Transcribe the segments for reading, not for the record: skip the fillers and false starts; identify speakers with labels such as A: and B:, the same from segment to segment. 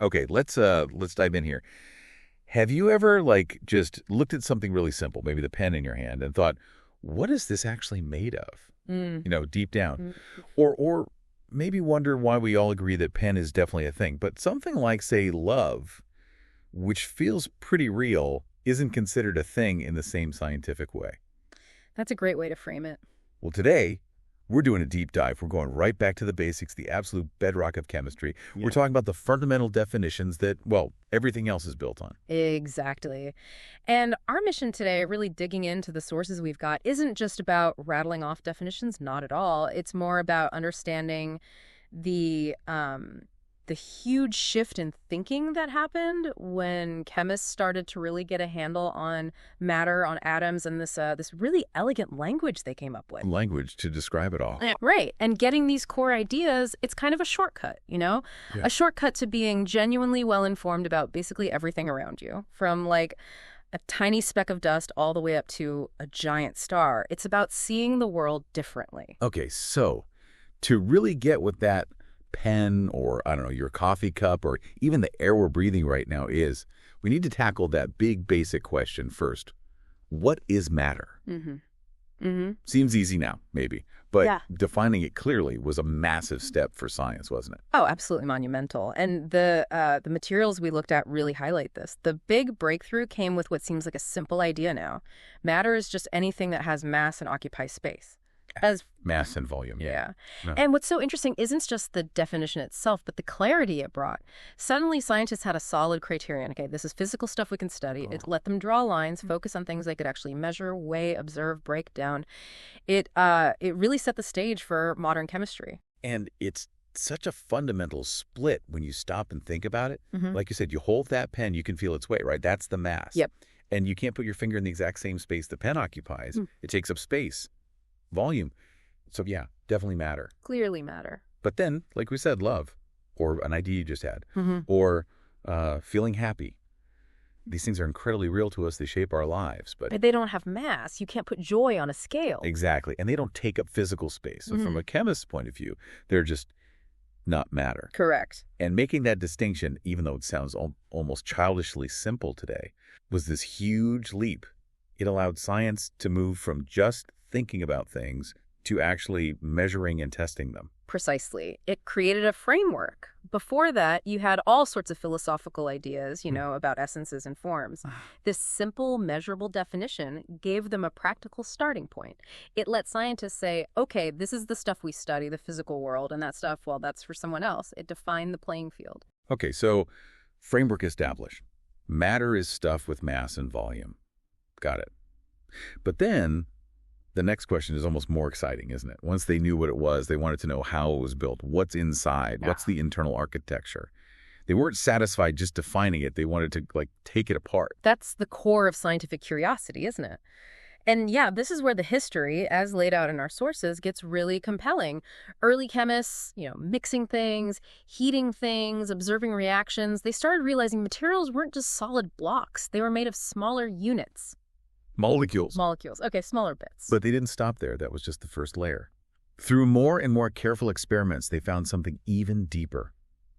A: Okay, let's dive in here. Have you ever like just looked at something really simple, maybe the pen in your hand, and thought, what is this actually made of?
B: Mm.
A: Deep down.
B: Mm.
A: Or maybe wonder why we all agree that pen is definitely a thing. But something like, say, love, which feels pretty real, isn't considered a thing in the same scientific way.
B: That's a great way to frame it.
A: Well, today, we're doing a deep dive. We're going right back to the basics, the absolute bedrock of chemistry.
C: Yeah.
A: We're talking about the fundamental definitions that, well, everything else is built on.
B: Exactly. And our mission today, really digging into the sources we've got, isn't just about rattling off definitions, not at all. It's more about understanding the huge shift in thinking that happened when chemists started to really get a handle on matter, on atoms, and this really elegant language they came up with.
A: Language to describe it all.
B: Right. And getting these core ideas, it's kind of a shortcut,
A: Yeah.
B: A shortcut to being genuinely well-informed about basically everything around you, from like a tiny speck of dust all the way up to a giant star. It's about seeing the world differently.
A: Okay, so to really get what that pen or, I don't know, your coffee cup or even the air we're breathing right now is, we need to tackle that big basic question first. What is matter?
B: Mm-hmm. Mm-hmm.
A: Seems easy now, maybe, but
B: Yeah.
A: defining it clearly was a massive step for science, wasn't it?
B: Oh, absolutely monumental. And the materials we looked at really highlight this. The big breakthrough came with what seems like a simple idea now. Matter is just anything that has mass and occupies space. As
A: Mass and volume.
B: Yeah.
A: No.
B: And what's so interesting isn't just the definition itself, but the clarity it brought. Suddenly, scientists had a solid criterion. Okay, this is physical stuff we can study. It let them draw lines, focus on things they could actually measure, weigh, observe, break down. It really set the stage for modern chemistry.
A: And it's such a fundamental split when you stop and think about it.
B: Mhm.
A: Like you said, you hold that pen, you can feel its weight, right? That's the mass.
B: Yep.
A: And you can't put your finger in the exact same space the pen occupies. It takes up space, volume. So yeah, definitely matter.
B: Clearly matter.
A: But then, like we said, love, or an idea you just had,
B: Mhm.
A: or feeling happy. These things are incredibly real to us. They shape our lives. But
B: But they don't have mass. You can't put joy on a scale.
A: exactly. And they don't take up physical space. So from a chemist's point of view, they're just not matter.
B: Correct.
A: And making that distinction, even though it sounds almost childishly simple today, was this huge leap. It allowed science to move from just thinking about things to actually measuring and testing them.
B: Precisely. It created a framework. Before that, you had all sorts of philosophical ideas, about essences and forms. This simple, measurable definition gave them a practical starting point. It let scientists say, okay, this is the stuff we study, the physical world, and that stuff, well, that's for someone else. It defined the playing field.
A: Okay, so framework established. Matter is stuff with mass and volume. Got it. But then the next question is almost more exciting, isn't it? Once they knew what it was, they wanted to know how it was built, what's inside, what's the internal architecture. They weren't satisfied just defining it. They wanted to, take it apart.
B: That's the core of scientific curiosity, isn't it? And yeah, this is where the history, as laid out in our sources, gets really compelling. Early chemists, mixing things, heating things, observing reactions, they started realizing materials weren't just solid blocks. They were made of smaller units.
A: Molecules.
B: Molecules. Okay, smaller bits.
A: But they didn't stop there. That was just the first layer. Through more and more careful experiments, they found something even deeper.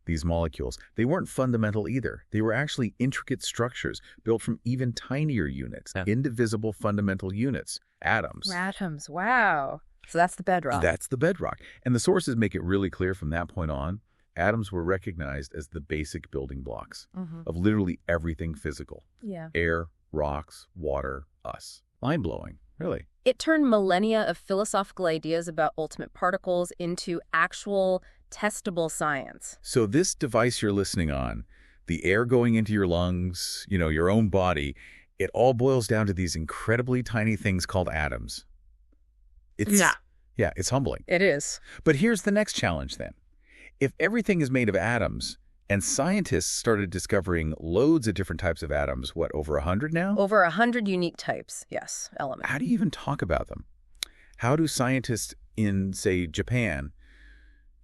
A: These molecules, they weren't fundamental either. They were actually intricate structures built from even tinier units, indivisible fundamental units, atoms.
B: Atoms, wow. So that's the bedrock.
A: That's the bedrock. And the sources make it really clear from that point on, atoms were recognized as the basic building blocks of literally everything physical.
B: Yeah.
A: Air, rocks, water, us. Mind-blowing, really.
B: It turned millennia of philosophical ideas about ultimate particles into actual testable science.
A: So this device you're listening on, the air going into your lungs, your own body, it all boils down to these incredibly tiny things called atoms. It's humbling.
B: It is.
A: But here's the next challenge then. If everything is made of atoms, and scientists started discovering loads of different types of atoms, over 100 now?
B: Over 100 unique types, yes, elements.
A: How do you even talk about them? How do scientists in, say, Japan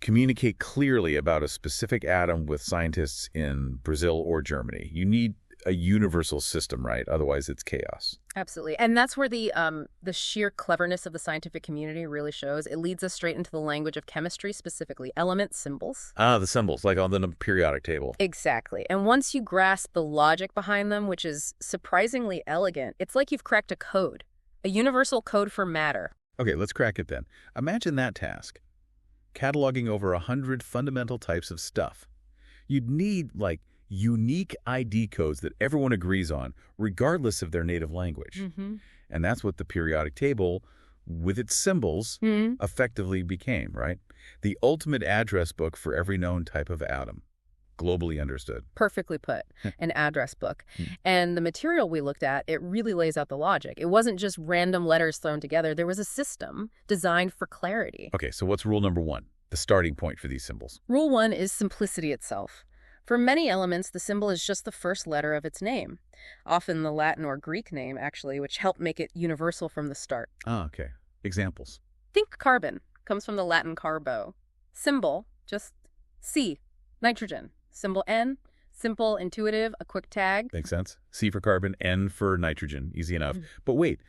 A: communicate clearly about a specific atom with scientists in Brazil or Germany? You need a universal system, right? Otherwise, it's chaos.
B: Absolutely. And that's where the sheer cleverness of the scientific community really shows. It leads us straight into the language of chemistry, specifically element symbols.
A: Ah, the symbols, like on the periodic table.
B: Exactly. And once you grasp the logic behind them, which is surprisingly elegant, it's like you've cracked a code, a universal code for matter.
A: Okay, let's crack it then. Imagine that task. Cataloging over 100 fundamental types of stuff. You'd need, like, unique ID codes that everyone agrees on, regardless of their native language. And that's what the periodic table, with its symbols, effectively became, right? The ultimate address book for every known type of atom, globally understood.
B: Perfectly put, an address book. And the material we looked at, it really lays out the logic. It wasn't just random letters thrown together. There was a system designed for clarity.
A: Okay, so what's rule number 1, the starting point for these symbols?
B: Rule 1 is simplicity itself. For many elements, the symbol is just the first letter of its name, often the Latin or Greek name, actually, which helped make it universal from the start.
A: Ah, okay. Examples.
B: Think carbon, comes from the Latin carbo. Symbol, just C, nitrogen. Symbol N, simple, intuitive, a quick tag.
A: Makes sense. C for carbon, N for nitrogen. Easy enough. But wait,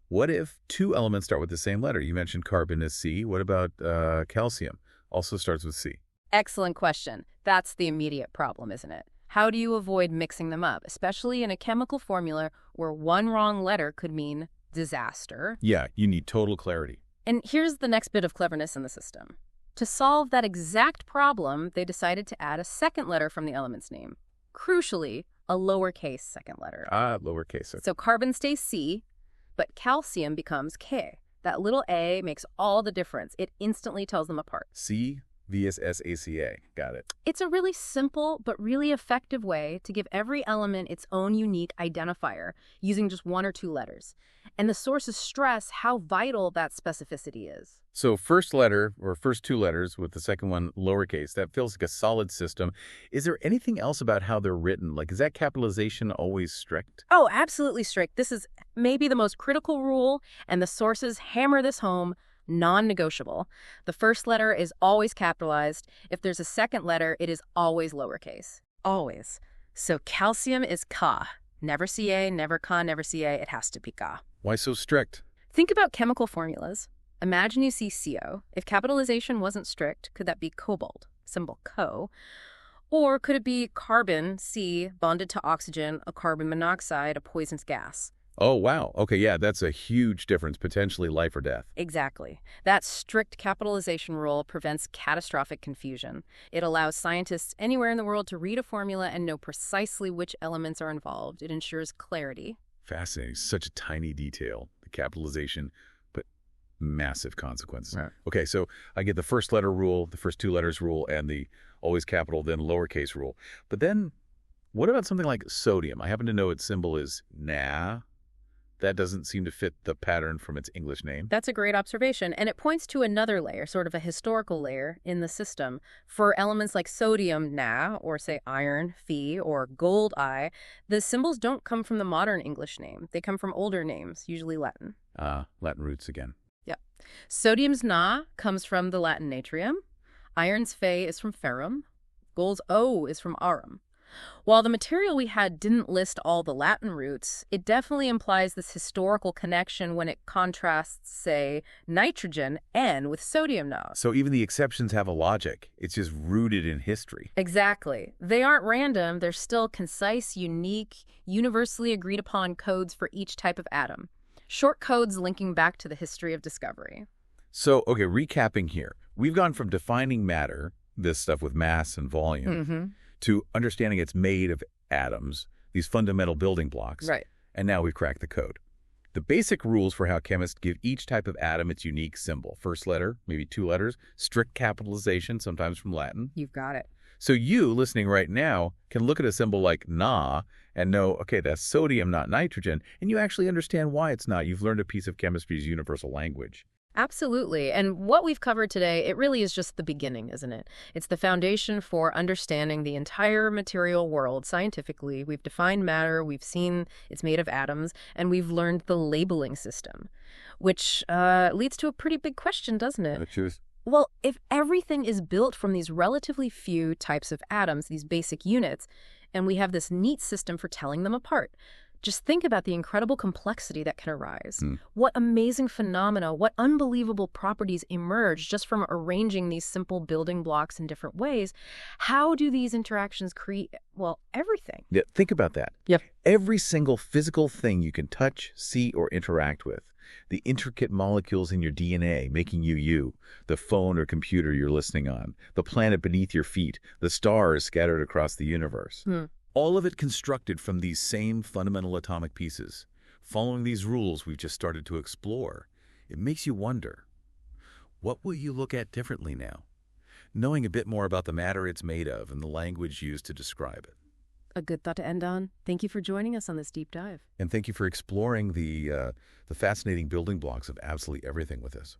A: what if 2 elements start with the same letter? You mentioned carbon is C. What about calcium? Also starts with C.
B: Excellent question. That's the immediate problem, isn't it? How do you avoid mixing them up, especially in a chemical formula where one wrong letter could mean disaster?
A: Yeah, you need total clarity.
B: And here's the next bit of cleverness in the system. To solve that exact problem, they decided to add a second letter from the element's name. Crucially, a lowercase second letter.
A: Ah, lowercase. Okay.
B: So carbon stays C, but calcium becomes K. That little A makes all the difference. It instantly tells them apart.
A: C vs SACA. Got it.
B: It's a really simple but really effective way to give every element its own unique identifier using just 1 or 2 letters. And the sources stress how vital that specificity is.
A: So first letter, or first 2 letters with the second one lowercase, that feels like a solid system. Is there anything else about how they're written? Like, is that capitalization always strict?
B: Oh, absolutely strict. This is maybe the most critical rule, and the sources hammer this home. Non-negotiable. The first letter is always capitalized. If there's a second letter, it is always lowercase. Always. So calcium is Ka. Never Ca, never Ka, never Ca. It has to be Ka.
A: Why so strict?
B: Think about chemical formulas. Imagine you see CO. If capitalization wasn't strict, could that be cobalt, symbol Co? Or could it be carbon, C, bonded to oxygen, a carbon monoxide, a poisonous gas?
A: Oh, wow. Okay, yeah, that's a huge difference, potentially life or death.
B: Exactly. That strict capitalization rule prevents catastrophic confusion. It allows scientists anywhere in the world to read a formula and know precisely which elements are involved. It ensures clarity.
A: Fascinating. Such a tiny detail, the capitalization, but massive consequences.
C: Right.
A: Okay, so I get the first letter rule, the first 2 letters rule, and the always capital, then lowercase rule. But then, what about something like sodium? I happen to know its symbol is Na. That doesn't seem to fit the pattern from its English name.
B: That's a great observation, and it points to another layer, sort of a historical layer in the system. For elements like sodium, Na, or say iron, Fe, or gold, I, the symbols don't come from the modern English name. They come from older names, usually Latin.
A: Latin roots again.
B: Yep. Sodium's Na comes from the Latin natrium. Iron's Fe is from ferrum. Gold's O is from aurum. While the material we had didn't list all the Latin roots, it definitely implies this historical connection when it contrasts, say, nitrogen N with sodium Na.
A: So even the exceptions have a logic. It's just rooted in history.
B: Exactly. They aren't random. They're still concise, unique, universally agreed upon codes for each type of atom. Short codes linking back to the history of discovery.
A: So, okay, recapping here. We've gone from defining matter, this stuff with mass and volume, to understanding it's made of atoms, these fundamental building blocks.
B: Right.
A: And now we've cracked the code. The basic rules for how chemists give each type of atom its unique symbol. First letter, maybe 2 letters, strict capitalization, sometimes from Latin.
B: You've got it.
A: So you, listening right now, can look at a symbol like Na and know, okay, that's sodium, not nitrogen, and you actually understand why it's not. You've learned a piece of chemistry's universal language.
B: Absolutely. And what we've covered today, it really is just the beginning, isn't it? It's the foundation for understanding the entire material world scientifically. We've defined matter, we've seen it's made of atoms, and we've learned the labeling system, which leads to a pretty big question, doesn't it?
A: Which is?
B: Well, if everything is built from these relatively few types of atoms, these basic units, And we have this neat system for telling them apart. Just think about the incredible complexity that can arise. What amazing phenomena, what unbelievable properties emerge just from arranging these simple building blocks in different ways. How do these interactions create, well, everything?
A: Yeah, think about that.
B: Yep.
A: Every single physical thing you can touch, see, or interact with. The intricate molecules in your DNA making you you, the phone or computer you're listening on, the planet beneath your feet, the stars scattered across the universe. All of it constructed from these same fundamental atomic pieces. Following these rules we've just started to explore, it makes you wonder, what will you look at differently now? Knowing a bit more about the matter it's made of and the language used to describe it.
B: A good thought to end on. Thank you for joining us on this deep dive.
A: And thank you for exploring the fascinating building blocks of absolutely everything with us.